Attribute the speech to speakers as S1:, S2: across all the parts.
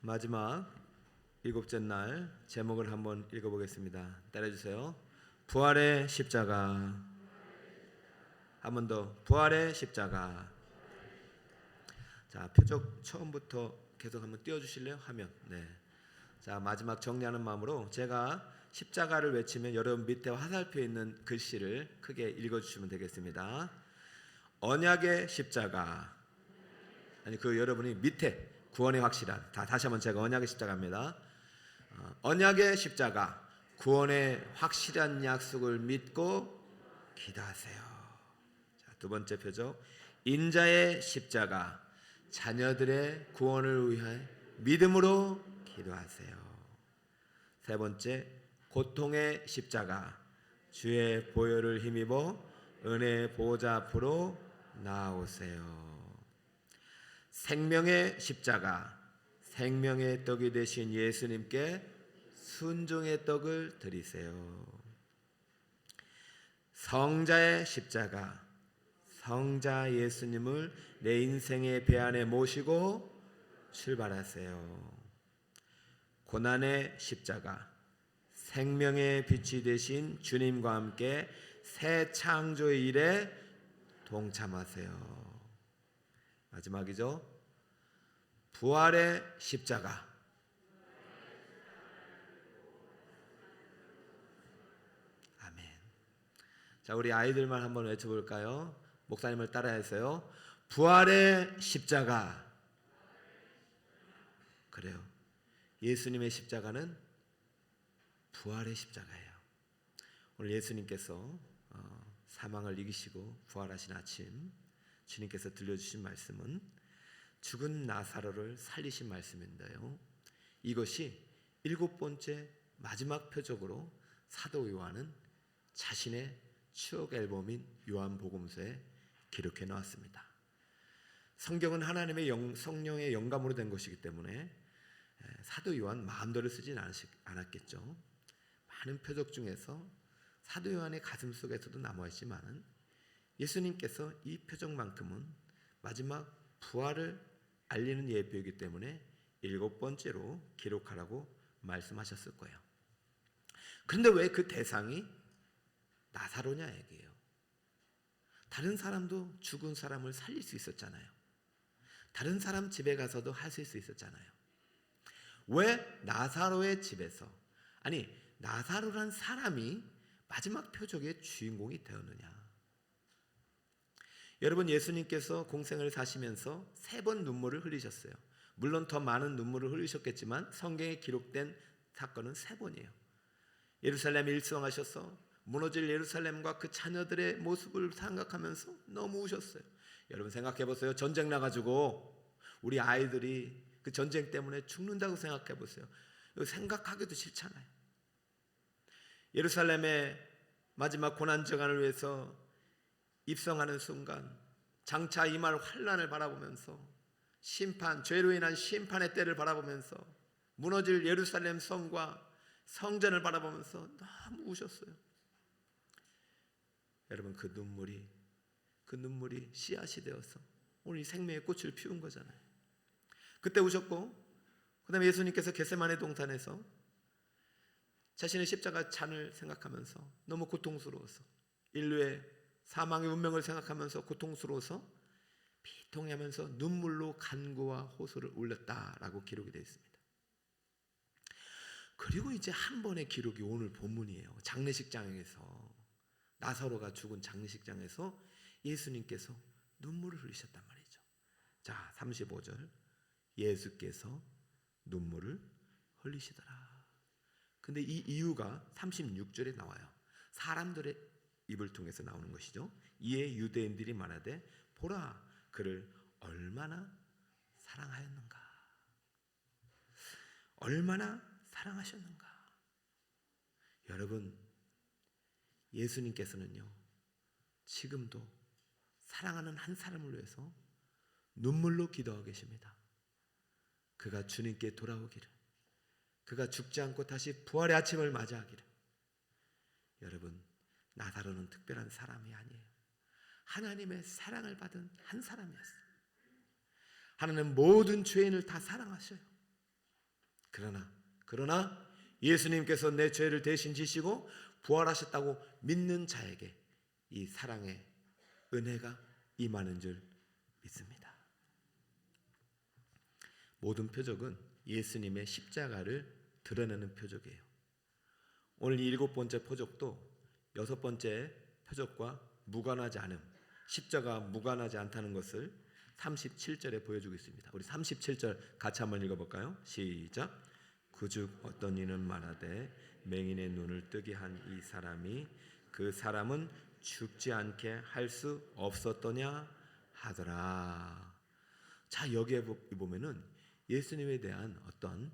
S1: 마지막 일곱째 날 제목을 한번 읽어보겠습니다. 따라해주세요. 부활의 십자가. 한 번 더. 부활의 십자가. 자, 표적 처음부터 계속 한번 띄워주실래요? 화면. 네. 자, 마지막 정리하는 마음으로 제가 십자가를 외치면 여러분 밑에 화살표에 있는 글씨를 크게 읽어주시면 되겠습니다. 언약의 십자가. 아니, 여러분이 밑에 구원의 확실한, 다시 한번 제가 언약의 십자가입니다. 언약의 십자가, 구원의 확실한 약속을 믿고 기도하세요. 자, 두 번째 표적, 인자의 십자가, 자녀들의 구원을 위하여 믿음으로 기도하세요. 세 번째, 고통의 십자가, 주의 보혈을 힘입어 은혜의 보호자 앞으로 나아오세요. 생명의 십자가, 생명의 떡이 되신 예수님께 순종의 떡을 드리세요. 성자의 십자가, 성자 예수님을 내 인생의 배 안에 모시고 출발하세요. 고난의 십자가, 생명의 빛이 되신 주님과 함께 새 창조의 일에 동참하세요. 마지막이죠. 부활의 십자가. 아멘. 자, 우리 아이들만 한번 외쳐볼까요? 목사님을 따라해서요. 부활의 십자가. 그래요. 예수님의 십자가는 부활의 십자가예요. 오늘 예수님께서 사망을 이기시고 부활하신 아침 주님께서 들려주신 말씀은 죽은 나사로를 살리신 말씀인데요. 이것이 일곱 번째 마지막 표적으로 사도 요한은 자신의 추억 앨범인 요한복음서에 기록해 놓았습니다. 성경은 하나님의 성령의 영감으로 된 것이기 때문에 사도 요한 마음대로 쓰진 않았겠죠. 많은 표적 중에서 사도 요한의 가슴 속에서도 남아있지만 예수님께서 이 표적만큼은 마지막 부활을 알리는 예표이기 때문에 일곱 번째로 기록하라고 말씀하셨을 거예요. 그런데 왜 그 대상이 나사로냐 얘기예요. 다른 사람도 죽은 사람을 살릴 수 있었잖아요. 다른 사람 집에 가서도 하실 수 있었잖아요. 왜 나사로의 집에서, 아니 나사로란 사람이 마지막 표적의 주인공이 되었느냐. 여러분, 예수님께서 공생을 사시면서 3번 눈물을 흘리셨어요. 물론 더 많은 눈물을 흘리셨겠지만 성경에 기록된 사건은 3번이에요. 예루살렘에 일성하셔서 무너질 예루살렘과 그 자녀들의 모습을 생각하면서 너무 우셨어요. 여러분 생각해 보세요. 전쟁 나가지고 우리 아이들이 그 전쟁 때문에 죽는다고 생각해 보세요. 생각하기도 싫잖아요. 예루살렘의 마지막 고난정환을 위해서 입성하는 순간 장차 임할 환난을 바라보면서 심판, 죄로 인한 심판의 때를 바라보면서 무너질 예루살렘 성과 성전을 바라보면서 너무 우셨어요. 여러분, 그 눈물이 씨앗이 되어서 오늘 이 생명의 꽃을 피운 거잖아요. 그때 우셨고, 그 다음에 예수님께서 겟세마네 동산에서 자신의 십자가 잔을 생각하면서 너무 고통스러워서, 인류의 사망의 운명을 생각하면서 고통스러워서 비통해하면서 눈물로 간구와 호소를 올렸다라고 기록이 되어 있습니다. 그리고 이제 한 번의 기록이 오늘 본문이에요. 장례식장에서, 나사로가 죽은 장례식장에서 예수님께서 눈물을 흘리셨단 말이죠. 자, 35절, 예수께서 눈물을 흘리시더라. 근데 이 이유가 36절에 나와요. 사람들의 입을 통해서 나오는 것이죠. 이에 유대인들이 말하되 보라, 그를 얼마나 사랑하였는가. 얼마나 사랑하셨는가. 여러분, 예수님께서는요 지금도 사랑하는 한 사람을 위해서 눈물로 기도하고 계십니다. 그가 주님께 돌아오기를, 그가 죽지 않고 다시 부활의 아침을 맞이하기를. 여러분, 나사로는 특별한 사람이 아니에요. 하나님의 사랑을 받은 한 사람이었어요. 하나님은 모든 죄인을 다 사랑하셔요. 그러나 예수님께서 내 죄를 대신 지시고 부활하셨다고 믿는 자에게 이 사랑의 은혜가 임하는 줄 믿습니다. 모든 표적은 예수님의 십자가를 드러내는 표적이에요. 오늘 이 7번째 표적도 6번째 표적과 무관하지 않음, 십자가 무관하지 않다는 것을 37절에 보여주고 있습니다. 우리 37절 같이 한번 읽어볼까요? 시작. 그즉 어떤 이는 말하되 맹인의 눈을 뜨게 한 이 사람이 그 사람은 죽지 않게 할 수 없었더냐 하더라. 자, 여기에 보면은 예수님에 대한 어떤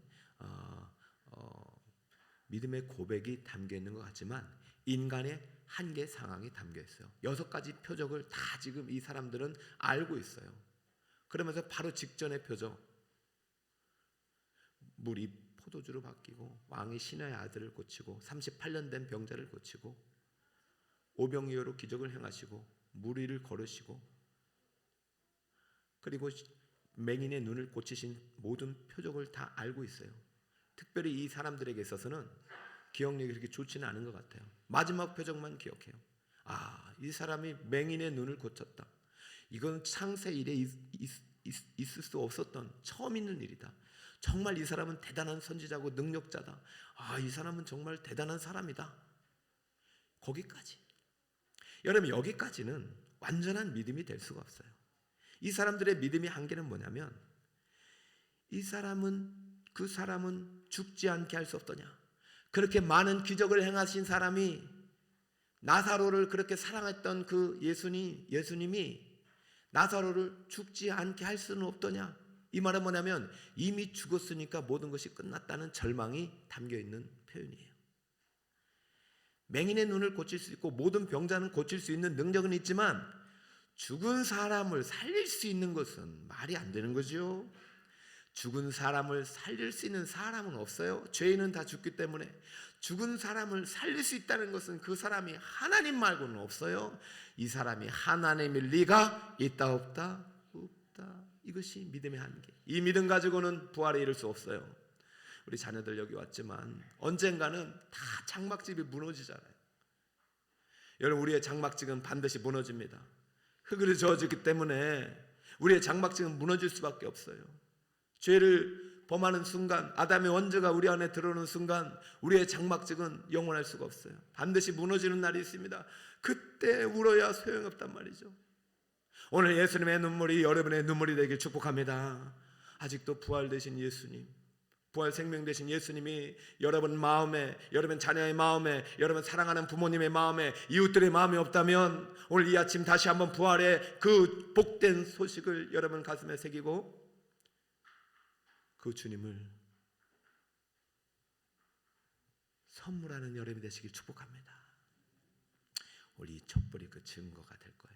S1: 믿음의 고백이 담겨 있는 것 같지만 인간의 한계 상황이 담겨 있어요. 6가지 표적을 다 지금 이 사람들은 알고 있어요. 그러면서 바로 직전의 표적, 물이 포도주로 바뀌고 왕이 신의 아들을 고치고 38년 된 병자를 고치고 오병이어로 기적을 행하시고 무리를 걸으시고 그리고 맹인의 눈을 고치신 모든 표적을 다 알고 있어요. 특별히 이 사람들에게 있어서는 기억력이 그렇게 좋지는 않은 것 같아요. 마지막 표적만 기억해요. 이 사람이 맹인의 눈을 고쳤다. 이건 창세 이래 있을 수 없었던 처음 있는 일이다. 정말 이 사람은 대단한 선지자고 능력자다. 이 사람은 정말 대단한 사람이다. 거기까지. 여러분, 여기까지는 완전한 믿음이 될 수가 없어요. 이 사람들의 믿음의 한계는 뭐냐면 그 사람은 죽지 않게 할 수 없더냐. 그렇게 많은 기적을 행하신 사람이 나사로를 그렇게 사랑했던 그 예수님이 나사로를 죽지 않게 할 수는 없더냐. 이 말은 뭐냐면 이미 죽었으니까 모든 것이 끝났다는 절망이 담겨있는 표현이에요. 맹인의 눈을 고칠 수 있고 모든 병자는 고칠 수 있는 능력은 있지만 죽은 사람을 살릴 수 있는 것은 말이 안 되는 거죠. 죽은 사람을 살릴 수 있는 사람은 없어요. 죄인은 다 죽기 때문에 죽은 사람을 살릴 수 있다는 것은 그 사람이 하나님 말고는 없어요. 이 사람이 하나님일 리가 있다 없다? 없다. 이것이 믿음의 한계. 이 믿음 가지고는 부활에 이를 수 없어요. 우리 자녀들 여기 왔지만 언젠가는 다 장막집이 무너지잖아요. 여러분, 우리의 장막집은 반드시 무너집니다. 흙으로 저어졌기 때문에 우리의 장막집은 무너질 수밖에 없어요. 죄를 범하는 순간, 아담의 원죄가 우리 안에 들어오는 순간 우리의 장막집은 영원할 수가 없어요. 반드시 무너지는 날이 있습니다. 그때 울어야 소용없단 말이죠. 오늘 예수님의 눈물이 여러분의 눈물이 되길 축복합니다. 아직도 부활되신 예수님, 부활 생명 되신 예수님이 여러분 마음에, 여러분 자녀의 마음에, 여러분 사랑하는 부모님의 마음에, 이웃들의 마음에 없다면 오늘 이 아침 다시 한번 부활의 그 복된 소식을 여러분 가슴에 새기고 그 주님을 선물하는 여러분이 되시길 축복합니다. 우리 이 촛불이 그 증거가 될 거예요.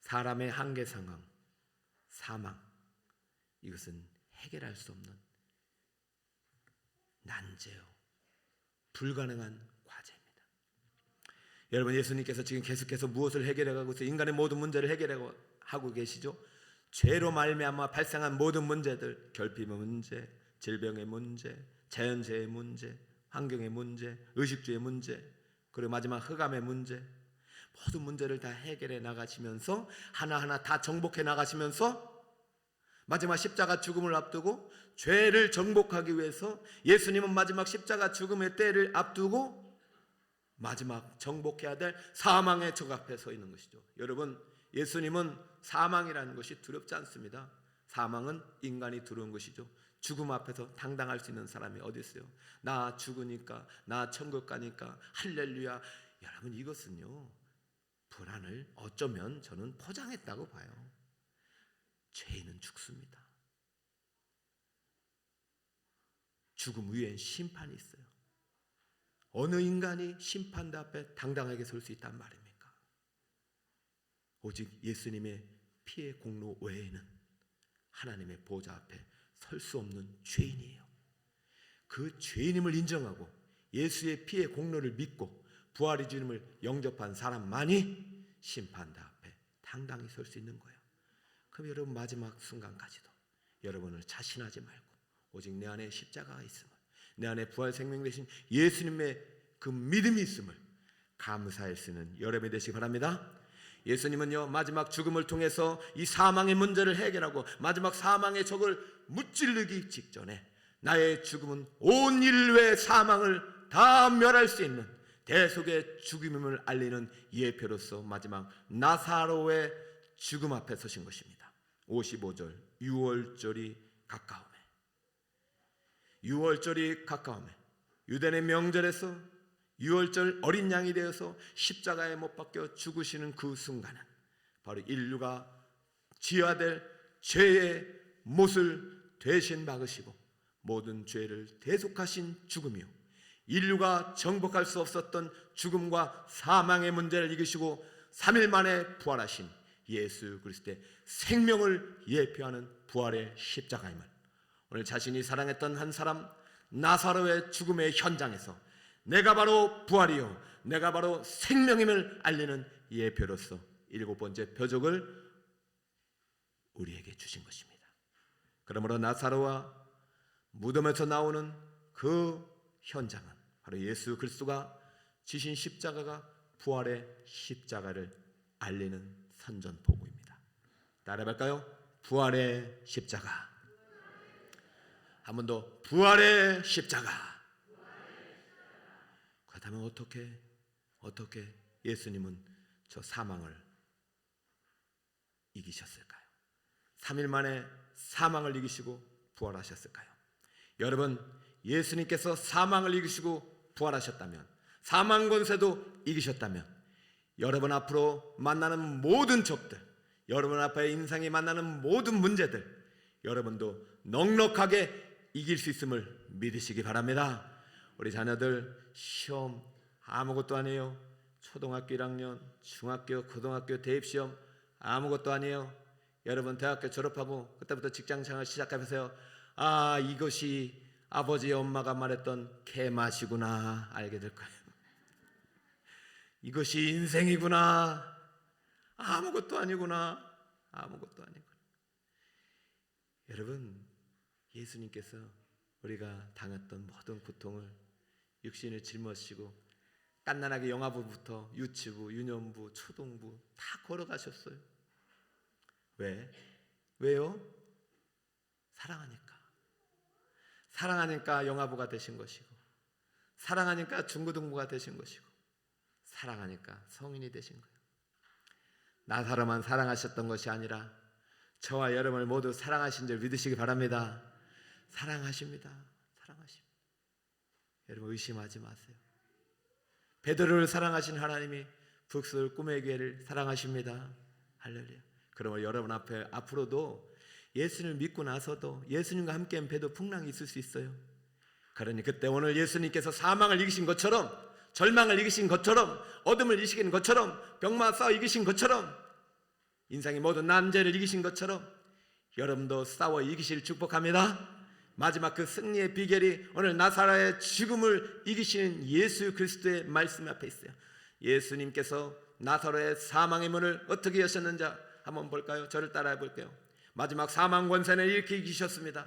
S1: 사람의 한계 상황, 사망, 이것은 해결할 수 없는 난제요, 불가능한 과제입니다. 여러분, 예수님께서 지금 계속해서 무엇을 해결해가고 있어요? 인간의 모든 문제를 해결하고 계시죠. 죄로 말미암아 발생한 모든 문제들, 결핍의 문제, 질병의 문제, 자연재해의 문제, 환경의 문제, 의식주의 문제, 그리고 마지막 흑암의 문제, 모든 문제를 다 해결해 나가시면서 하나하나 다 정복해 나가시면서 마지막 십자가 죽음을 앞두고 죄를 정복하기 위해서 예수님은 마지막 십자가 죽음의 때를 앞두고 마지막 정복해야 될 사망의 적 앞에 서 있는 것이죠. 여러분, 예수님은 사망이라는 것이 두렵지 않습니다. 사망은 인간이 두려운 것이죠. 죽음 앞에서 당당할 수 있는 사람이 어디 있어요? 나 죽으니까, 나 천국 가니까 할렐루야. 여러분, 이것은요, 불안을 어쩌면 저는 포장했다고 봐요. 죄인은 죽습니다. 죽음 위엔 심판이 있어요. 어느 인간이 심판대 앞에 당당하게 설 수 있단 말입니까? 오직 예수님의 피의 공로 외에는 하나님의 보좌 앞에 설 수 없는 죄인이에요. 그 죄인임을 인정하고 예수의 피의 공로를 믿고 부활의 주님을 영접한 사람만이 심판대 앞에 당당히 설 수 있는 거예요. 그럼 여러분 마지막 순간까지도 여러분을 자신하지 말고 오직 내 안에 십자가가 있음을, 내 안에 부활 생명 되신 예수님의 그 믿음이 있음을 감사할 수 있는 여러분이 되시기 바랍니다. 예수님은요, 마지막 죽음을 통해서 이 사망의 문제를 해결하고 마지막 사망의 적을 무찌르기 직전에 나의 죽음은 온 인류의 사망을 다 멸할 수 있는 대속의 죽음임을 알리는 예표로서 마지막 나사로의 죽음 앞에 서신 것입니다. 55절, 유월절이 가까우매, 유월절이 가까우매, 유대인의 명절에서 유월절 어린 양이 되어서 십자가에 못 박혀 죽으시는 그 순간은 바로 인류가 지어야 될 죄의 못을 대신 박으시고 모든 죄를 대속하신 죽음이요, 인류가 정복할 수 없었던 죽음과 사망의 문제를 이기시고 3일 만에 부활하신 예수 그리스도의 생명을 예표하는 부활의 십자가임을 오늘 자신이 사랑했던 한 사람 나사로의 죽음의 현장에서 내가 바로 부활이요 내가 바로 생명임을 알리는 예표로서 7번째 표적을 우리에게 주신 것입니다. 그러므로 나사로와 무덤에서 나오는 그 현장은 바로 예수 그리스도가 지신 십자가가 부활의 십자가를 알리는 선전포고입니다. 따라해볼까요? 부활의 십자가. 한 번 더, 부활의 십자가. 그렇다면 어떻게 예수님은 저 사망을 이기셨을까요? 3일 만에 사망을 이기시고 부활하셨을까요? 여러분, 예수님께서 사망을 이기시고 부활하셨다면, 사망 권세도 이기셨다면, 여러분 앞으로 만나는 모든 적들, 여러분 앞에 인생이 만나는 모든 문제들, 여러분도 넉넉하게 이길 수 있음을 믿으시기 바랍니다. 우리 자녀들 시험 아무것도 아니에요. 초등학교 1학년, 중학교, 고등학교 대입시험 아무것도 아니에요. 여러분 대학교 졸업하고 그때부터 직장생활 시작하면서요, 아, 이것이 아버지 엄마가 말했던 개맛이구나 알게 될 거예요. 이것이 인생이구나. 아무것도 아니구나. 아무것도 아니구나. 여러분, 예수님께서 우리가 당했던 모든 고통을 육신을 짊어지시고 깐난하게 영아부부터 유치부, 유년부, 초등부 다 걸어가셨어요. 왜요? 사랑하니까 영아부가 되신 것이고, 사랑하니까 중고등부가 되신 것이고, 사랑하니까 성인이 되신 거예요. 나사로만 사랑하셨던 것이 아니라 저와 여러분을 모두 사랑하신 줄 믿으시기 바랍니다. 사랑하십니다. 여러분 의심하지 마세요. 베드로를 사랑하신 하나님이 북설 꿈의 교회를 사랑하십니다. 할렐루야. 그러면 여러분 앞에 앞으로도 예수님을 믿고 나서도 예수님과 함께한 배도 풍랑이 있을 수 있어요. 그러니 그때 오늘 예수님께서 사망을 이기신 것처럼, 절망을 이기신 것처럼, 어둠을 이기신 것처럼, 병마 싸워 이기신 것처럼, 인생의 모든 난제를 이기신 것처럼 여러분도 싸워 이기실 축복합니다. 마지막 그 승리의 비결이 오늘 나사로의 죽음을 이기시는 예수 그리스도의 말씀 앞에 있어요. 예수님께서 나사로의 사망의 문을 어떻게 여셨는지 한번 볼까요? 저를 따라해 볼게요. 마지막 사망 권세는 이렇게 이기셨습니다.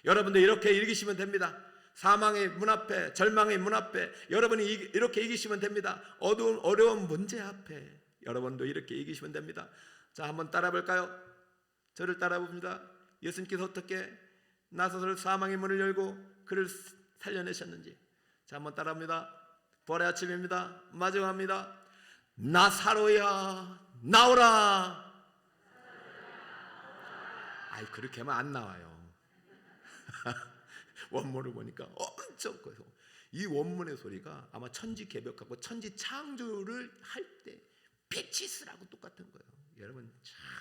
S1: 여러분도 이렇게 이기시면 됩니다. 사망의 문 앞에, 절망의 문 앞에 여러분이 이렇게 이기시면 됩니다. 어려운 문제 앞에 여러분도 이렇게 이기시면 됩니다. 자, 한번 따라 볼까요? 저를 따라 봅니다. 예수님께서 어떻게 나사로를 사망의 문을 열고 그를 살려내셨는지. 자, 한번 따라합니다. 부활의 아침입니다. 마지막입니다. 나사로야 나오라. 아이, 그렇게 하면 안 나와요. 원문을 보니까 엄청 커요. 이 원문의 소리가 아마 천지개벽하고 천지창조를 할 때 빛이스라고 똑같은 거예요. 여러분,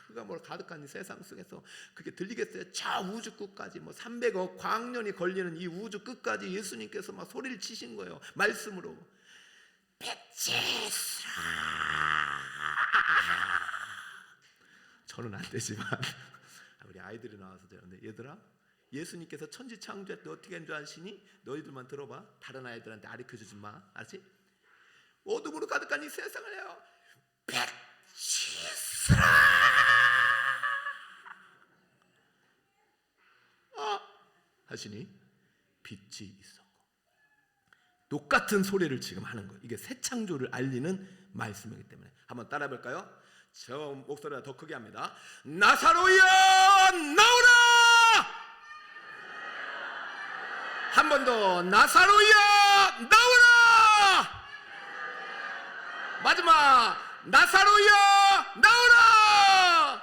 S1: 그가 뭘 가득한 이 세상 속에서 그게 들리겠어요? 저 우주 끝까지 300억 광년이 걸리는 이 우주 끝까지 예수님께서 막 소리를 치신 거예요. 말씀으로. 빛이스라. 저는 안 되지만 우리 아이들이 나와서 되는데, 얘들아, 예수님께서 천지 창조할 때 어떻게 한 줄 아시니? 너희들만 들어봐. 다른 아이들한테 가르쳐주지 마. 알지? 어둠으로 가득한 이 세상을 해요. 빛이스라. 하시니 빛이 있었고. 똑같은 소리를 지금 하는 거예요. 이게 새 창조를 알리는 말씀이기 때문에. 한번 따라해 볼까요? 저 목소리가 더 크게 합니다. 나사로야 나오라! 한 번 더. 나사로야 나오라! 마지막. 나사로야 나오라!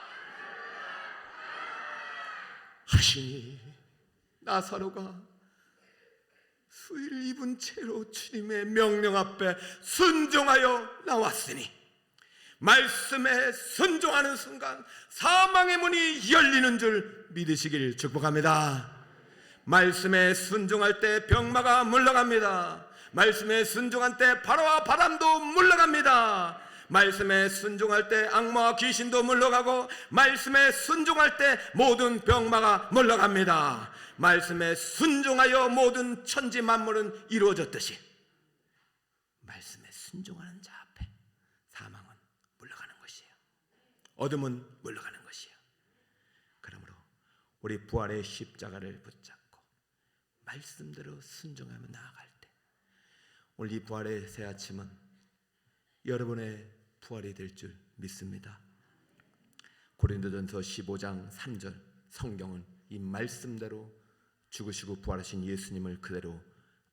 S1: 하시니 나사로가 수의를 입은 채로 주님의 명령 앞에 순종하여 나왔으니, 말씀에 순종하는 순간 사망의 문이 열리는 줄 믿으시길 축복합니다. 말씀에 순종할 때 병마가 물러갑니다. 말씀에 순종할 때 바로와 바람도 물러갑니다. 말씀에 순종할 때 악마와 귀신도 물러가고, 말씀에 순종할 때 모든 병마가 물러갑니다. 말씀에 순종하여 모든 천지 만물은 이루어졌듯이 말씀에 순종하는 자 앞에 사망은 물러가는 것이에요. 어둠은 물러가는 것이에요. 그러므로 우리 부활의 십자가를 붙잡고 말씀대로 순종하며 나아갈 때, 오늘 이 부활의 새 아침은 여러분의 부활이 될 줄 믿습니다. 고린도전서 15장 3절 성경은 이 말씀대로 죽으시고 부활하신 예수님을 그대로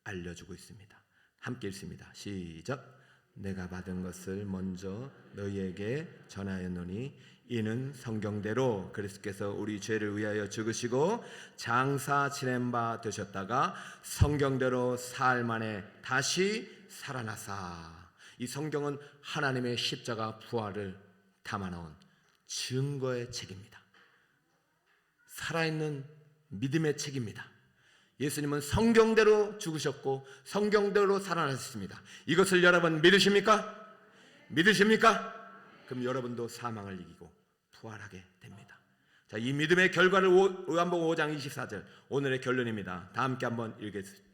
S1: 알려주고 있습니다. 함께 읽습니다. 시작. 내가 받은 것을 먼저 너희에게 전하였노니 이는 성경대로 그리스도께서 우리 죄를 위하여 죽으시고 장사 지낸 바 되셨다가 성경대로 사흘 만에 다시 살아나사. 이 성경은 하나님의 십자가 부활을 담아놓은 증거의 책입니다. 살아있는 믿음의 책입니다. 예수님은 성경대로 죽으셨고 성경대로 살아나셨습니다. 이것을 여러분 믿으십니까? 믿으십니까? 그럼 여러분도 사망을 이기고 부활하게 됩니다. 자, 이 믿음의 결과를 요한복음 5장 24절 오늘의 결론입니다. 다 함께 한번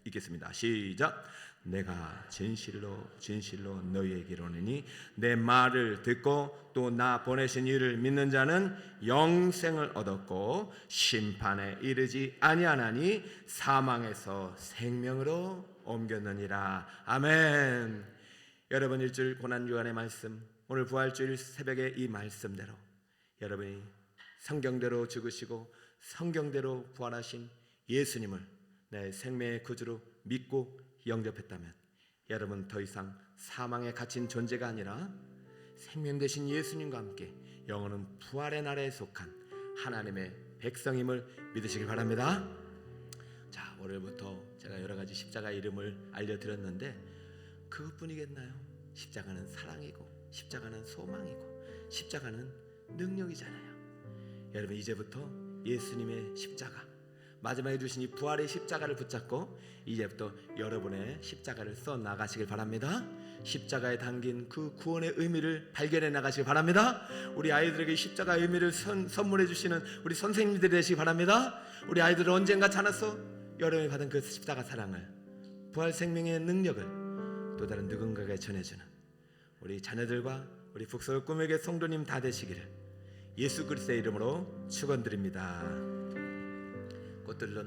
S1: 읽겠습니다. 시작. 내가 진실로 진실로 너희에게 이르노니 내 말을 듣고 또 나 보내신 이를 믿는 자는 영생을 얻었고 심판에 이르지 아니하나니 사망에서 생명으로 옮겼느니라. 아멘. 여러분, 일주일 고난주간의 말씀, 오늘 부활주일 새벽에 이 말씀대로 여러분이 성경대로 죽으시고 성경대로 부활하신 예수님을 내 생명의 구주로 믿고 영접했다면 여러분 더 이상 사망에 갇힌 존재가 아니라 생명 되신 예수님과 함께 영원한 부활의 나라에 속한 하나님의 백성임을 믿으시길 바랍니다. 자, 오늘부터 제가 여러 가지 십자가 이름을 알려드렸는데 그것뿐이겠나요? 십자가는 사랑이고 십자가는 소망이고 십자가는 능력이잖아요. 여러분, 이제부터 예수님의 십자가, 마지막에 주신 이 부활의 십자가를 붙잡고 이제부터 여러분의 십자가를 써 나가시길 바랍니다. 십자가에 담긴 그 구원의 의미를 발견해 나가시길 바랍니다. 우리 아이들에게 십자가의 의미를 선물해 주시는 우리 선생님들이 되시기 바랍니다. 우리 아이들은 언젠가 자라서 여러분이 받은 그 십자가 사랑을, 부활 생명의 능력을 또 다른 누군가에게 전해주는 우리 자녀들과 우리 북서울 꿈에게 성도님 다 되시기를 예수 그리스도의 이름으로 축원드립니다. 꽃들로